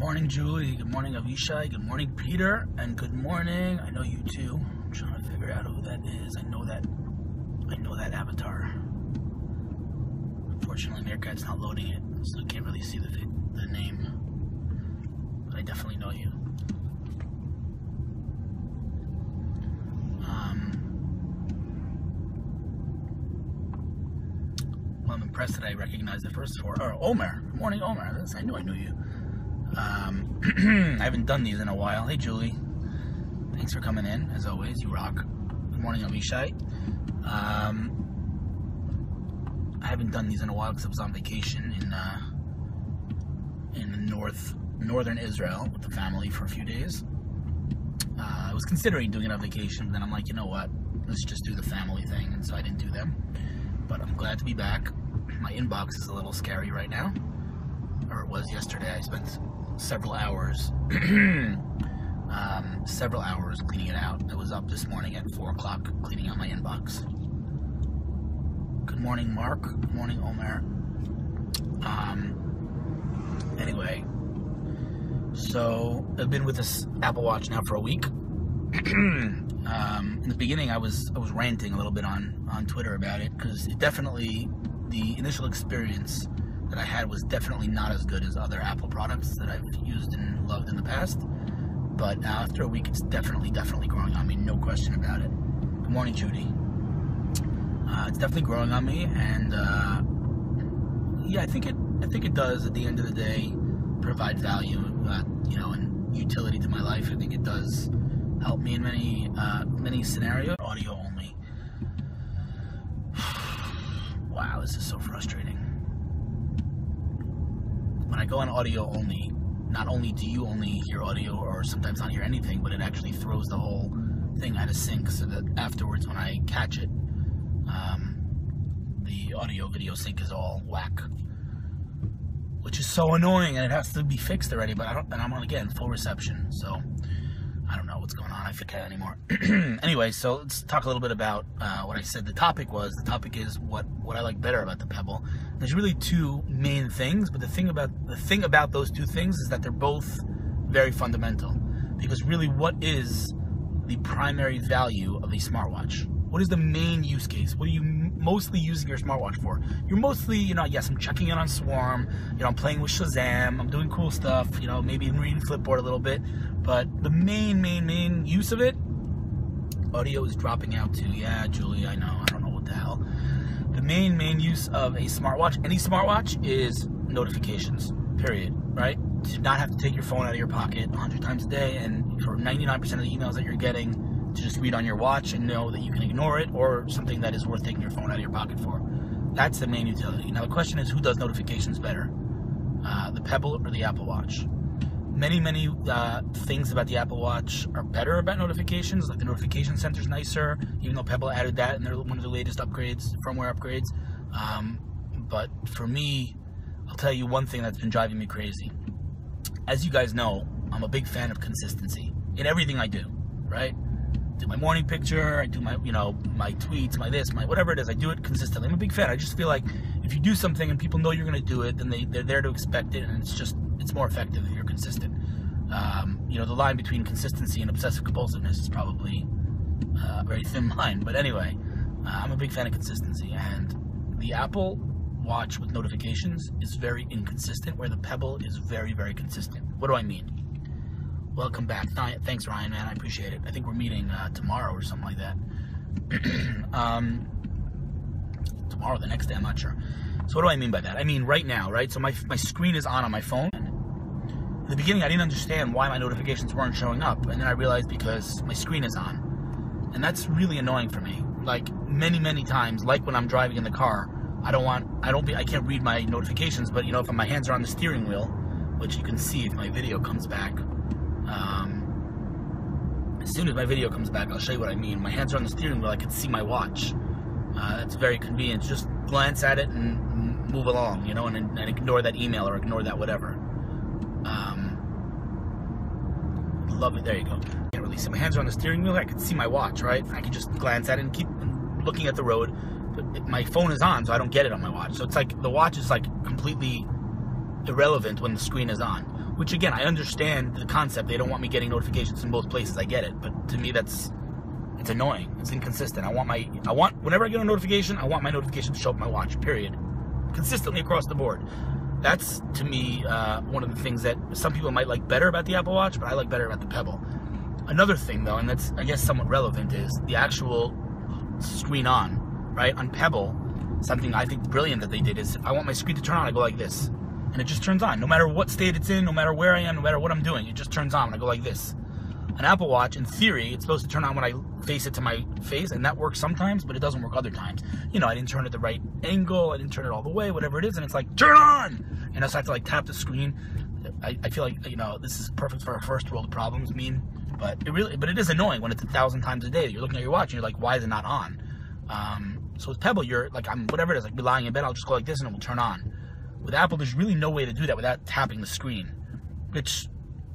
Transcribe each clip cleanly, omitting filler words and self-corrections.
morning, Julie. Good morning, Avishai. Good morning, Peter. And good morning. I know you too. I'm trying to figure out who that is. I know that avatar. Unfortunately, Meerkat's not loading it, so I can't really see the name. But I definitely know you. Well, I'm impressed that I recognize the first four. Oh, Omer. Good morning, Omer. I knew you. I haven't done these in a while. Hey, Julie. Thanks for coming in, as always. You rock. Good morning, Avishai. I haven't done these in a while because I was on vacation in northern Israel with the family for a few days. I was considering doing it on vacation, but then I'm like, you know what? Let's just do the family thing, and so I didn't do them. But I'm glad to be back. My inbox is a little scary right now, or it was yesterday. I spent several hours cleaning it out. I was up this morning at 4 o'clock cleaning out my inbox. Good morning, Mark. Good morning, Omer. Anyway, so I've been with this Apple Watch now for a week. In the beginning, I was ranting a little bit on Twitter about it, because the initial experience that I had was definitely not as good as other Apple products that I've used and loved in the past. But after a week, it's definitely growing on me, no question about it. Good morning, Judy. It's definitely growing on me, and yeah, I think it does at the end of the day provide value, and utility to my life. I think it does help me in many scenarios. Audio only. Wow, this is so frustrating. When I go on audio only, not only do you only hear audio or sometimes not hear anything, but it actually throws the whole thing out of sync, so that afterwards when I catch it, the audio-video sync is all whack, which is so annoying, and it has to be fixed already. But I'm on, again, full reception, so I don't know what's going on. I forget anymore. Anyway, so let's talk a little bit about what I said. The topic is what I like better about the Pebble. There's really two main things, but the thing about those two things is that they're both very fundamental. Because really, what is the primary value of a smartwatch? What is the main use case? What are you mostly using your smartwatch for? You're mostly, yes, I'm checking in on Swarm, I'm playing with Shazam, I'm doing cool stuff, maybe I'm reading Flipboard a little bit, but the main use of it, audio is dropping out too. Yeah, Julie, I know, I don't know what the hell. The main use of a smartwatch, any smartwatch, is notifications, period, right? To not have to take your phone out of your pocket 100 times a day, and for 99% of the emails that you're getting, to just read on your watch and know that you can ignore it, or something that is worth taking your phone out of your pocket for. That's the main utility. Now the question is, who does notifications better? The Pebble or the Apple Watch? Many things about the Apple Watch are better about notifications, like the notification center's nicer, even though Pebble added that and they're one of the latest upgrades, firmware upgrades. But for me, I'll tell you one thing that's been driving me crazy. As you guys know, I'm a big fan of consistency in everything I do, right? Do my morning picture, I do my, my tweets, my this, my whatever it is, I do it consistently. I'm a big fan. I just feel like if you do something and people know you're going to do it, then they're there to expect it, and it's more effective if you're consistent. The line between consistency and obsessive compulsiveness is probably a very thin line, but anyway, I'm a big fan of consistency, and the Apple Watch with notifications is very inconsistent, where the Pebble is very, very consistent. What do I mean? Welcome back. Thanks, Ryan, man. I appreciate it. I think we're meeting tomorrow or something like that. Tomorrow, the next day, I'm not sure. So what do I mean by that? I mean right now, right? So my screen is on my phone. In the beginning, I didn't understand why my notifications weren't showing up, and then I realized because my screen is on. And that's really annoying for me. Like many times, like when I'm driving in the car, I can't read my notifications, but if my hands are on the steering wheel, which you can see if my video comes back. As soon as my video comes back, I'll show you what I mean. My hands are on the steering wheel, I can see my watch. That's very convenient. Just glance at it and move along, and ignore that email or ignore that whatever. Love it. There you go. Can't really see. My hands are on the steering wheel, I can see my watch, right? I can just glance at it and keep looking at the road. But my phone is on, so I don't get it on my watch. So it's like the watch is like completely irrelevant when the screen is on. which again, I understand the concept. They don't want me getting notifications in both places. I get it, but to me, it's annoying. It's inconsistent. Whenever I get a notification, I want my notification to show up on my watch, period. Consistently across the board. That's, to me, one of the things that some people might like better about the Apple Watch, but I like better about the Pebble. Another thing, though, and that's, I guess, somewhat relevant, is the actual screen on, right? On Pebble, something I think brilliant that they did is, if I want my screen to turn on, I go like this. And it just turns on. No matter what state it's in, no matter where I am, no matter what I'm doing, it just turns on when I go like this. An Apple Watch, in theory, it's supposed to turn on when I face it to my face, and that works sometimes, but it doesn't work other times. You know, I didn't turn it the right angle, I didn't turn it all the way, whatever it is, and it's like, turn on! And I just have to, like, tap the screen. I feel like, you know, this is perfect for our first world problems, but it is annoying when it's 1,000 times a day. You're looking at your watch, and you're like, why is it not on? So with Pebble, you're like, whatever it is, like, be lying in bed, I'll just go like this, and it will turn on. With Apple, there's really no way to do that without tapping the screen, which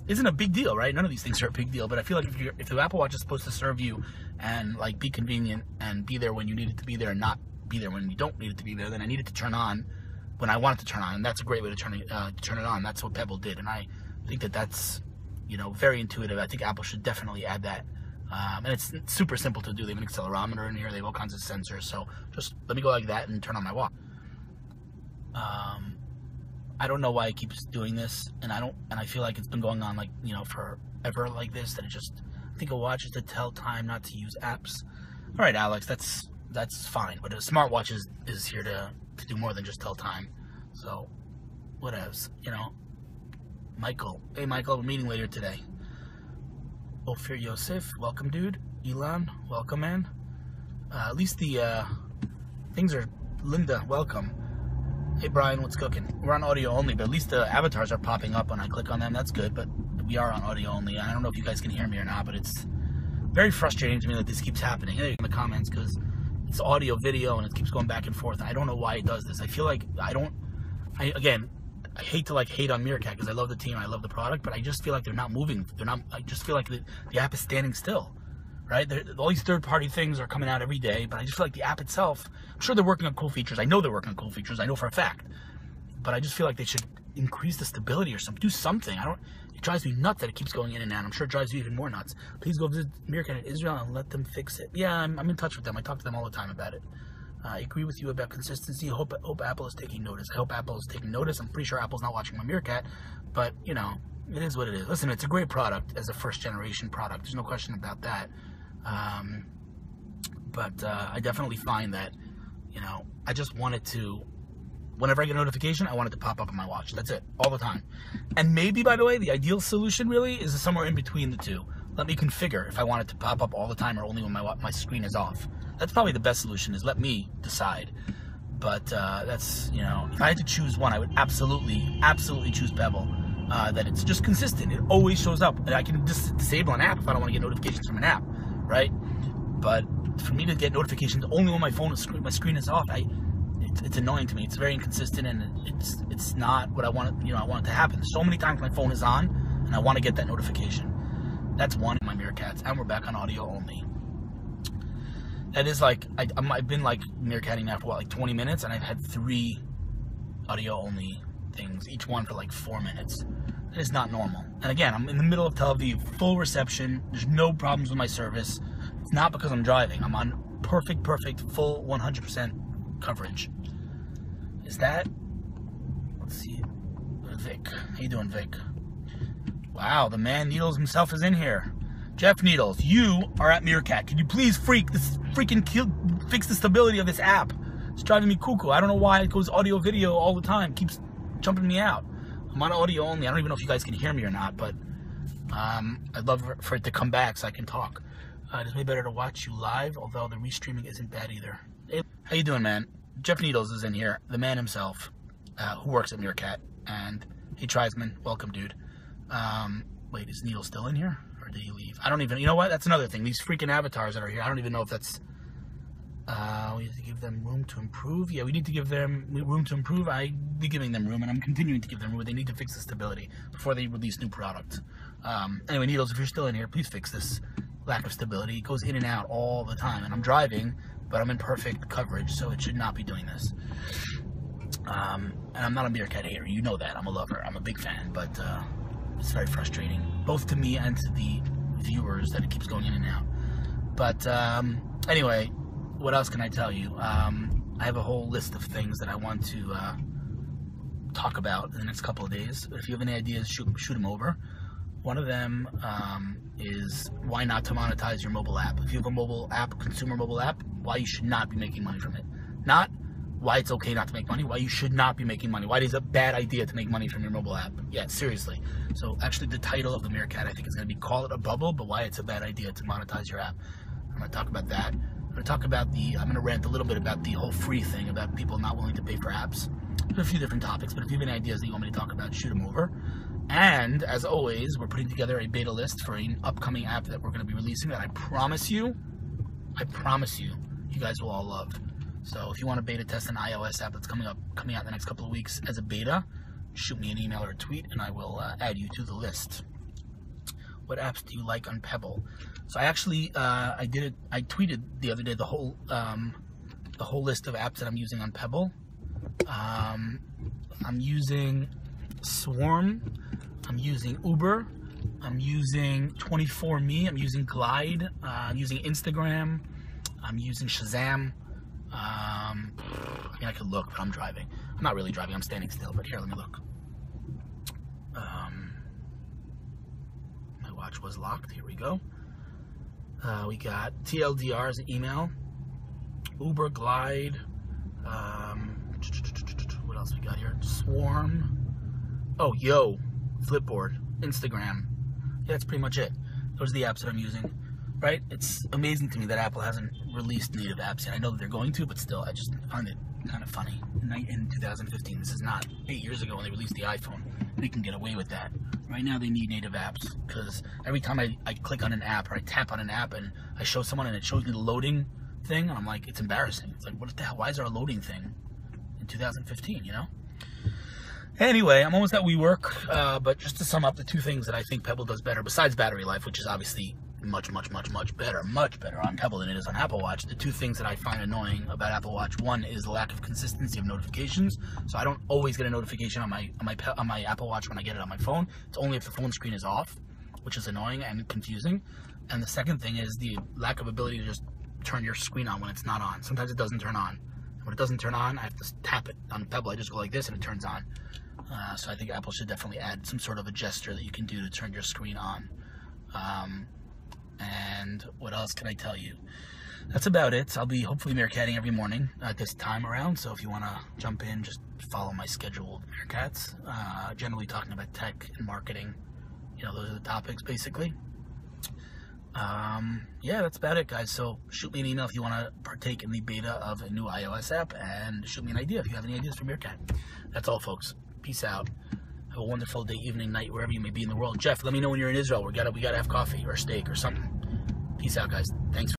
isn't a big deal, right? None of these things are a big deal, but I feel like if the Apple Watch is supposed to serve you and like be convenient and be there when you need it to be there and not be there when you don't need it to be there, then I need it to turn on when I want it to turn on, and that's a great way to turn it on. That's what Pebble did, and I think that's, you know, very intuitive. I think Apple should definitely add that. And it's super simple to do. They have an accelerometer in here. They have all kinds of sensors. So just let me go like that and turn on my watch. I don't know why it keeps doing this, and I feel like it's been going on, like, you know, forever like this, that I think a watch is to tell time, not to use apps. All right, Alex, that's fine, but a smartwatch is here to do more than just tell time. So, what else, you know? Michael. Hey, Michael, we're meeting later today. Ophir Yosef, welcome, dude. Elon, welcome, man. At least the things are... Linda, welcome. Hey Brian, what's cooking? We're on audio only, but at least the avatars are popping up when I click on them. That's good, but we are on audio only. I don't know if you guys can hear me or not, but it's very frustrating to me that this keeps happening. Hey, in the comments, because it's audio, video, and it keeps going back and forth. I don't know why it does this. I feel like I hate to like hate on Meerkat because I love the team, I love the product, but I just feel like they're not moving. I just feel like the app is standing still. Right? All these third-party things are coming out every day, but I just feel like the app itself, I'm sure they're working on cool features. I know they're working on cool features. I know for a fact. But I just feel like they should increase the stability or something. Do something. It drives me nuts that it keeps going in and out. I'm sure it drives you even more nuts. Please go visit Meerkat in Israel and let them fix it. Yeah, I'm in touch with them. I talk to them all the time about it. I agree with you about consistency. Hope Apple is taking notice. I hope Apple is taking notice. I'm pretty sure Apple's not watching my Meerkat, but, you know, it is what it is. Listen, it's a great product as a first-generation product. There's no question about that. But I definitely find that, you know, I just wanted to, whenever I get a notification, I want it to pop up on my watch. That's it, all the time. And maybe, by the way, the ideal solution really is somewhere in between the two. Let me configure if I want it to pop up all the time or only when my screen is off. That's probably the best solution, is let me decide. But that's, you know, if I had to choose one, I would absolutely choose Pebble. That it's just consistent. It always shows up. And I can just disable an app if I don't want to get notifications from an app. Right? But for me to get notifications only when my screen is off, it's annoying to me. It's very inconsistent, and it's not what I want. You know, I want it to happen. So many times my phone is on, and I want to get that notification. That's one of my Meerkats, and we're back on audio only. That is like I've been like Meerkatting now for what, like 20 minutes, and I've had 3 audio only things, each one for like 4 minutes. That is not normal. And again, I'm in the middle of Tel Aviv, full reception. There's no problems with my service. It's not because I'm driving. I'm on perfect, full 100% coverage. Is that? Let's see. Vic. How you doing, Vic? Wow, the man Needles himself is in here. Jeff Needles, you are at Meerkat. Could you please fix the stability of this app? It's driving me cuckoo. I don't know why it goes audio video all the time. Keeps jumping me out. I'm on audio only. I don't even know if you guys can hear me or not, but I'd love for it to come back so I can talk. It's way better to watch you live, although the restreaming isn't bad either. Hey, how you doing, man? Jeff Needles is in here, the man himself, who works at Meerkat. And hey, Trisman, welcome, dude. Wait, is Needles still in here? Or did he leave? I don't even, you know what? That's another thing. These freaking avatars that are here, I don't even know if that's... we have to give them room to improve. Yeah, we need to give them room to improve. I'd be giving them room, and I'm continuing to give them room. They need to fix the stability before they release new product. Anyway, Needles, if you're still in here, please fix this lack of stability. It goes in and out all the time, and I'm driving, but I'm in perfect coverage, so it should not be doing this. And I'm not a Meerkat hater. You know that. I'm a lover. I'm a big fan, but It's very frustrating, both to me and to the viewers that it keeps going in and out. But anyway, what else can I tell you? I have a whole list of things that I want to talk about in the next couple of days. If you have any ideas, shoot them over. One of them is why not to monetize your mobile app. If you have a mobile app, consumer mobile app, why you should not be making money from it. Not why it's okay not to make money, why you should not be making money. Why it is a bad idea to make money from your mobile app. Yeah, seriously. So actually the title of the Meerkat, I think, is going to be Call It a Bubble, but why it's a bad idea to monetize your app. I'm going to talk about that. I'm going to talk about I'm going to rant a little bit about the whole free thing, about people not willing to pay for apps. There's a few different topics, but if you have any ideas that you want me to talk about, shoot them over. And as always, we're putting together a beta list for an upcoming app that we're going to be releasing that I promise you, you guys will all love. So if you want to beta test an iOS app that's coming out in the next couple of weeks as a beta, shoot me an email or a tweet, and I will add you to the list. What apps do you like on Pebble? So I actually I tweeted the other day the whole list of apps that I'm using on Pebble. I'm using Swarm. I'm using Uber. I'm using 24Me. I'm using Glide. I'm using Instagram. I'm using Shazam. I mean, I could look, but I'm driving. I'm not really driving, I'm standing still, but here, let me look. My watch was locked, here we go. We got TLDR as an email, Uber, Glide, what else we got here? Swarm, oh, Yo, Flipboard, Instagram. Yeah, that's pretty much it. Those are the apps that I'm using. Right? It's amazing to me that Apple hasn't released native apps yet. I know that they're going to, but still, I just find it kind of funny. In 2015, this is not 8 years ago when they released the iPhone. They can get away with that. Right now, they need native apps, because every time I click on an app or I tap on an app and I show someone and it shows me the loading thing, I'm like, it's embarrassing. It's like, what the hell? Why is there a loading thing in 2015, you know? Anyway, I'm almost at WeWork, but just to sum up the two things that I think Pebble does better, besides battery life, which is obviously much better on Pebble than it is on Apple Watch. The two things that I find annoying about Apple Watch, one is the lack of consistency of notifications. So I don't always get a notification on my Apple Watch when I get it on my phone. It's only if the phone screen is off, which is annoying and confusing. And the second thing is the lack of ability to just turn your screen on when it's not on. Sometimes it doesn't turn on. When it doesn't turn on, I have to tap it. On Pebble, I just go like this and it turns on. So I think Apple should definitely add some sort of a gesture that you can do to turn your screen on. And what else can I tell you? That's about it. I'll be hopefully Meerkatting every morning at this time around, so if you want to jump in, just follow my schedule of Meerkats. Generally talking about tech and marketing. You know, those are the topics, basically. Yeah, that's about it, guys. So shoot me an email if you want to partake in the beta of a new iOS app, and shoot me an idea if you have any ideas for Meerkat. That's all, folks. Peace out. Have a wonderful day, evening, night, wherever you may be in the world. Jeff, let me know when you're in Israel. We gotta have coffee or steak or something. Peace out, guys. Thanks.